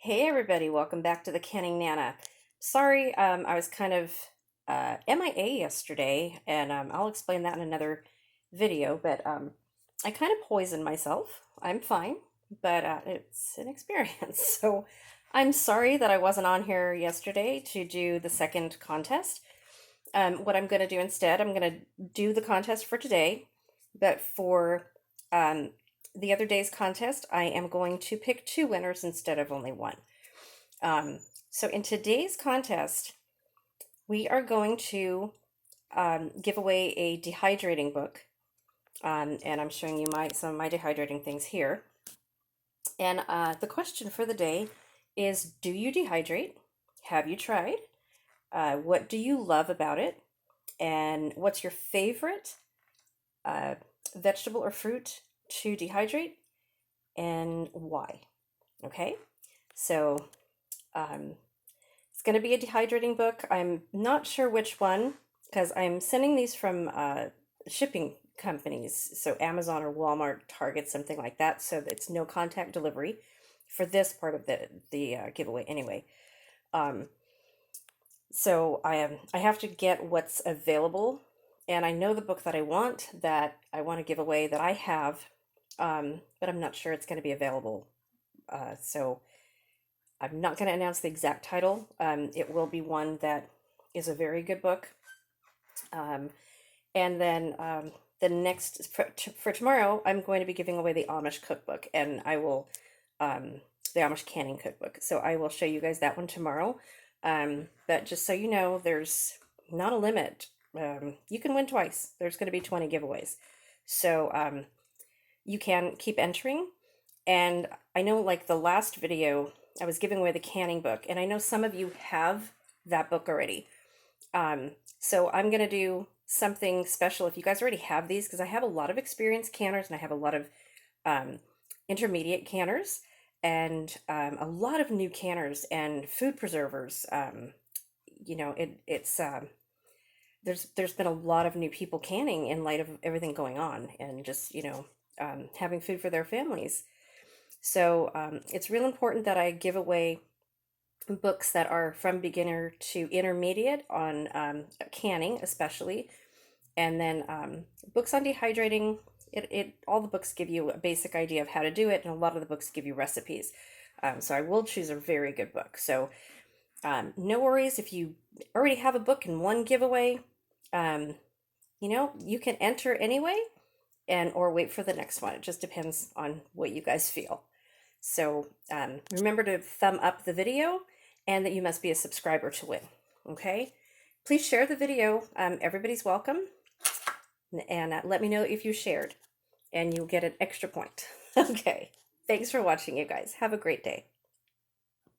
Hey everybody, welcome back to the Canning Nana. Sorry, I was kind of MIA yesterday, and I'll explain that in another video, but I kind of poisoned myself. I'm fine, but it's an experience. So I'm sorry that I wasn't on here yesterday to do the second contest. What I'm going to do instead, I'm going to do the contest for today, but for um, the other day's contest, I am going to pick two winners instead of only one. Um, so in today's contest, we are going to give away a dehydrating book. And I'm showing you some of my dehydrating things here. And the question for the day is, do you dehydrate? Have you tried? What do you love about it? And what's your favorite uh, vegetable or fruit to dehydrate? And why? Okay, so it's going to be a dehydrating book. I'm not sure which one because I'm sending these from shipping companies, so Amazon or Walmart, Target, something like that. So it's no contact delivery for this part of the giveaway anyway. Um, so I have to get what's available, and I know the book that I want to give away that I have, but I'm not sure it's going to be available. So I'm not going to announce the exact title. It will be one that is a very good book. And then the next, for tomorrow, I'm going to be giving away the Amish cookbook, and the Amish canning cookbook. So I will show you guys that one tomorrow. But just so you know, there's not a limit. You can win twice. There's going to be 20 giveaways. So you can keep entering. And I know, like the last video, I was giving away the canning book, and I know some of you have that book already. So I'm going to do something special if you guys already have these, because I have a lot of experienced canners and I have a lot of intermediate canners and a lot of new canners and food preservers. It's there's been a lot of new people canning in light of everything going on, and just having food for their families. So it's real important that I give away books that are from beginner to intermediate on canning, especially, and then books on dehydrating. It all the books give you a basic idea of how to do it, and a lot of the books give you recipes. So I will choose a very good book. So no worries if you already have a book in one giveaway. You can enter anyway, or wait for the next one. It just depends on what you guys feel. So remember to thumb up the video, and that you must be a subscriber to win. Okay? Please share the video. Everybody's welcome. And let me know if you shared, and you'll get an extra point. Okay. Thanks for watching, you guys. Have a great day.